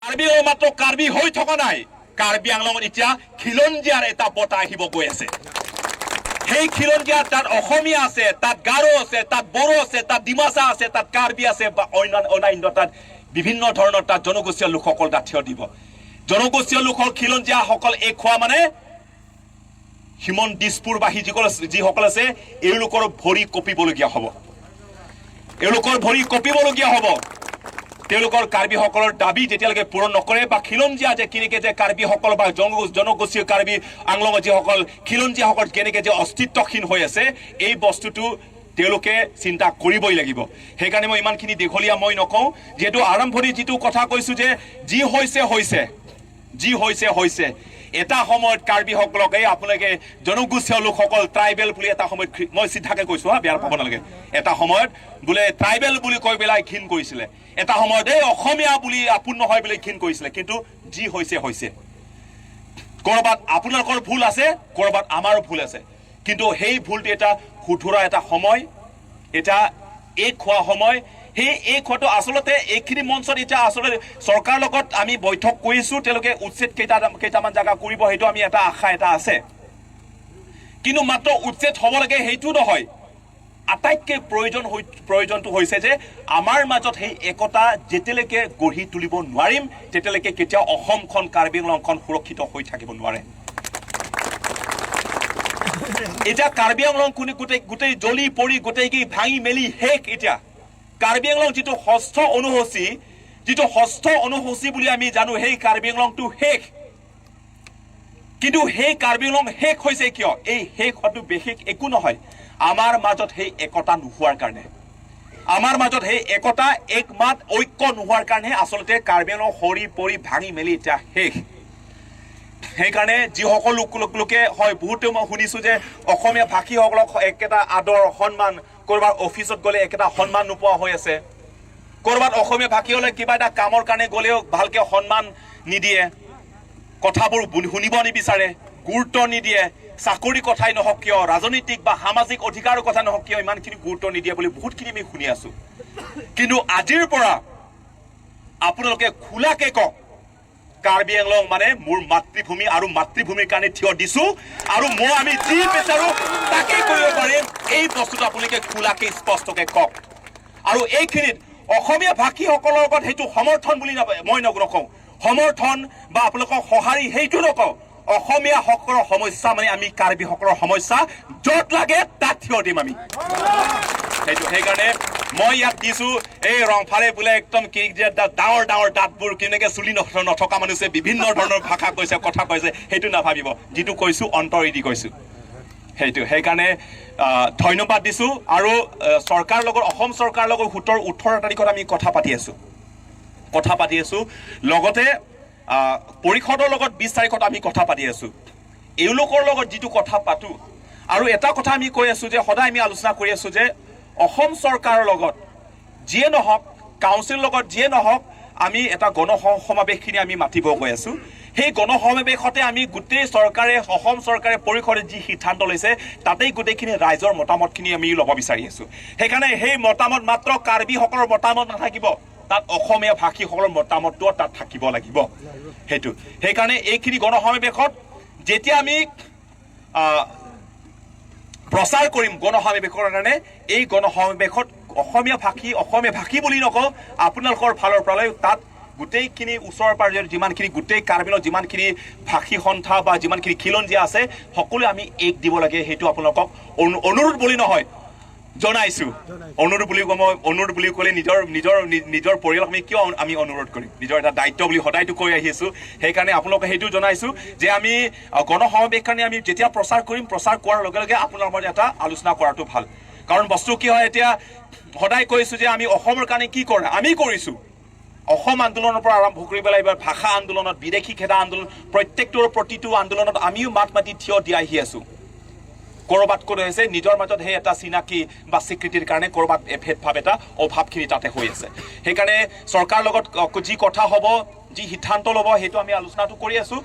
কাৰ্বি আংলং মাত্ৰ কাৰ্বি হৈ থকা নাই, কাৰ্বি আংলঙত এতিয়া খিলঞ্জীয়াৰ এটা বঁটা আহিব গৈ আছে। সেই খিলঞ্জীয়াৰ তাত অসমীয়া আছে, তাত গাৰো আছে, তাত বড়ো আছে, তাত ডিমাচা আছে, তাত কাৰ্বি আছে বা অন্যান্য তাত বিভিন্ন ধৰণৰ তাত জনগোষ্ঠীয় লোকসকল তাত থিয় দিব। জনগোষ্ঠীয় লোকসকল খিলঞ্জীয়াসকল এই খোৱা মানে হিমন্ত দিছপুৰবাসী যিসকল আছে এওঁলোকৰ ভৰি কঁপিবলগীয়া হ'ব, এওঁলোকৰ ভৰি কঁপিবলগীয়া হ'ব। তেওঁলোকৰ কাৰ্বিসকলৰ দাবী যেতিয়ালৈকে পূৰণ নকৰে বা খিলঞ্জীয়া যে কেনেকৈ যে কাৰ্বিসকল বা জনগোষ্ঠীয় কাৰ্বি আংলঙৰ যিসকল খিলঞ্জীয়াসকল কেনেকৈ যে অস্তিত্বহীন হৈ আছে, এই বস্তুটো তেওঁলোকে চিন্তা কৰিবই লাগিব। সেইকাৰণে মই ইমানখিনি দীঘলীয়া মই নকওঁ, যিহেতু আৰম্ভণি যিটো কথা কৈছোঁ যে যি হৈছে হৈছে, যি হৈছে হৈছে। এটা সময়ত কাৰ্বিসকলক এই আপোনালোকে জনগোষ্ঠীয় লোকসকল ট্ৰাইবেল বুলি এটা সময়ত মই চিধাকে কৈছোঁ বেয়া পাব নালাগে, এটা সময়ত বোলে ট্ৰাইবেল বুলি কৈ পেলাই ঘিণ কৰিছিলে, এটা সময়ত এই অসমীয়া বুলি আপোন নহয় বুলি ঘিণ কৰিছিলে। কিন্তু যি হৈছে হৈছে, ক'ৰবাত আপোনালোকৰ ভুল আছে, ক'ৰবাত আমাৰো ভুল আছে, কিন্তু সেই ভুলটো এটা শুধৰা এটা সময়, এটা এই খোৱা সময়। সেই এই খোৱাটো আচলতে এইখিনি মঞ্চত এতিয়া আচলতে চৰকাৰৰ লগত আমি বৈঠক কৰিছোঁ, তেওঁলোকে উচ্ছেদ কেইটামান জেগা কৰিব, সেইটো আমি এটা আশা এটা আছে। কিন্তু মাত্ৰ উচ্ছেদ হ'ব লাগে সেইটো নহয়, আটাইতকৈ প্ৰয়োজনটো হৈছে যে আমাৰ মাজত সেই একতা যেতিয়ালৈকে গঢ়ি তুলিব নোৱাৰিম তেতিয়ালৈকে কেতিয়াও অসমখন কাৰ্বি আংলংখন সুৰক্ষিত হৈ থাকিব নোৱাৰে। এতিয়া কাৰ্বি আংলং গোটেই জ্বলি পৰি গোটেই ভাঙি মেলি শেষ। এতিয়া কাৰ্বি আংলং যিটো ষষ্ঠ অনুসূচী বুলি আমি জানো, সেই কাৰ্বি আংলংটো শেষ। কিন্তু সেই কাৰ্বি আংলং শেষ হৈছে কিয়? এই শেষ হোৱাটো বিশেষ একো নহয়, আমাৰ মাজত সেই একতা নোহোৱাৰ কাৰণে, আমাৰ মাজত সেই একতা একমাত ঐক্য নোহোৱাৰ কাৰণে আচলতে কাৰ্বি আংলং সৰি পৰি ভাঙি মেলি এতিয়া শেষ। সেইকাৰণে যিসকল লোকে হয়, বহুতে মই শুনিছোঁ যে অসমীয়া ভাষীসকলক একেটা আদৰ সন্মান, ক'ৰবাত অফিচত গ'লে একেটা সন্মান নোপোৱা হৈ আছে, ক'ৰবাত অসমীয়া ভাষীসকলে কিবা এটা কামৰ কাৰণে গ'লেও ভালকৈ সন্মান নিদিয়ে, কথাবোৰ শুনিব নিবিচাৰে, গুৰুত্ব নিদিয়ে, চাকৰি কথাই নহওক কিয়, ৰাজনৈতিক বা সামাজিক অধিকাৰৰ কথা নহওক কিয় ইমানখিনি গুৰুত্ব নিদিয়ে বুলি বহুতখিনি আমি শুনি আছোঁ। কিন্তু আজিৰ পৰা আপোনালোকে খোলাকৈ কওক, কাৰ্বি আংলং মানে মোৰ মাতৃভূমি আৰু মাতৃভূমিৰ কাৰণে থিয় দিছোঁ আৰু আমি যি বিচাৰোঁ তাকেই কৰিব পাৰিম, এই বস্তুটো আপোনালোকে খোলাকৈ স্পষ্টকৈ কওক। আৰু এইখিনিত অসমীয়া ভাষীসকলৰ লগত সেইটো সমৰ্থন বুলি মই নকওঁ, সমৰ্থন বা আপোনালোকক সঁহাৰি সেইটো নকওঁ। অসমীয়াসকলৰ সমস্যা মানে আমি কাৰ্বিসকলৰ সমস্যা, য'ত লাগে তাত থিয় দিম আমি, সেইটো। সেইকাৰণে মই ইয়াত দিছোঁ, এই ৰংফাৰে বোলে একদম ডাঙৰ ডাঙৰ দাঁতবোৰ কেনেকৈ চুলি নথকা মানুহে বিভিন্ন ধৰণৰ ভাষা কৈছে, কথা কৈছে, সেইটো নাভাবিব, যিটো কৈছোঁ অন্তৰেদি কৈছোঁ সেইটো। সেইকাৰণে ধন্যবাদ দিছোঁ। আৰু চৰকাৰৰ লগত, অসম চৰকাৰৰ লগত 18 তাৰিখত আমি কথা পাতি আছোঁ, লগতে পৰিষদৰ লগত 20 তাৰিখত আমি কথা পাতি আছোঁ। এওঁলোকৰ লগত যিটো কথা পাতোঁ, আৰু এটা কথা আমি কৈ আছোঁ যে সদায় আমি আলোচনা কৰি আছোঁ যে অসম চৰকাৰৰ লগত যিয়ে নহওক, কাউন্সিলৰ লগত যিয়ে নহওক, আমি এটা গণসমাৱেশখিনি আমি মাতিব গৈ আছোঁ। সেই গণসমাৱেশতে আমি গোটেই চৰকাৰে, অসম চৰকাৰে, পৰিষদে যি সিদ্ধান্ত লৈছে তাতেই গোটেইখিনি ৰাইজৰ মতামতখিনি আমি ল'ব বিচাৰি আছোঁ। সেইকাৰণে সেই মতামত মাত্ৰ কাৰ্বিসকলৰ মতামত নাথাকিব, তাত অসমীয়া ভাষীসকলৰ মতামতটোও তাত থাকিব লাগিব, সেইটো। সেইকাৰণে এইখিনি গণসমাৱেশত যেতিয়া আমি প্ৰচাৰ কৰিম গণসমাৱেশৰ কাৰণে, এই গণসমাৱেশত অসমীয়া ভাষী বুলি নকওঁ, আপোনালোকৰ ফালৰ পৰাই তাত গোটেইখিনি ওচৰৰ পাজৰৰ যিমানখিনি গোটেই কাৰ্বিলৰ যিমানখিনি ভাষী সন্থা বা যিমানখিনি খিলঞ্জীয়া আছে সকলোৱে আমি এক দিব লাগে, সেইটো আপোনালোকক অনুৰোধ বুলি নহয় জনাইছোঁ। অনুৰোধ বুলি ক'লে নিজৰ পৰিয়ালক আমি কিয় আমি অনুৰোধ কৰিম, নিজৰ এটা দায়িত্ব বুলি সদায়তো কৈ আহি আছোঁ। সেইকাৰণে আপোনালোকে সেইটো জনাইছোঁ যে আমি গণসমাৱেশ কাৰণে আমি যেতিয়া প্ৰচাৰ কৰিম, প্ৰচাৰ কৰাৰ লগে লগে আপোনালোকৰ মাজত এটা আলোচনা কৰাটো ভাল। কাৰণ বস্তু কি হয়, এতিয়া সদায় কৈছোঁ যে আমি অসমৰ কাৰণে কি কৰে, আমি কৰিছোঁ অসম আন্দোলনৰ পৰা আৰম্ভ কৰি পেলাই এইবাৰ ভাষা আন্দোলনত, বিদেশী খেদা আন্দোলন, প্ৰত্যেকটোৰ প্ৰতিটো আন্দোলনত আমিও মাত মাতি থিয় দি আহি আছোঁ। ক'ৰবাত ক'ত হৈছে নিজৰ মাজত সেই এটা চিনাকি বা স্বীকৃতিৰ কাৰণে ক'ৰবাত ভেদভাৱ এটা অভাৱখিনি তাতে হৈ আছে। সেইকাৰণে চৰকাৰৰ লগত যি কথা হ'ব, যি সিদ্ধান্ত ল'ব, সেইটো আমি আলোচনাটো কৰি আছোঁ।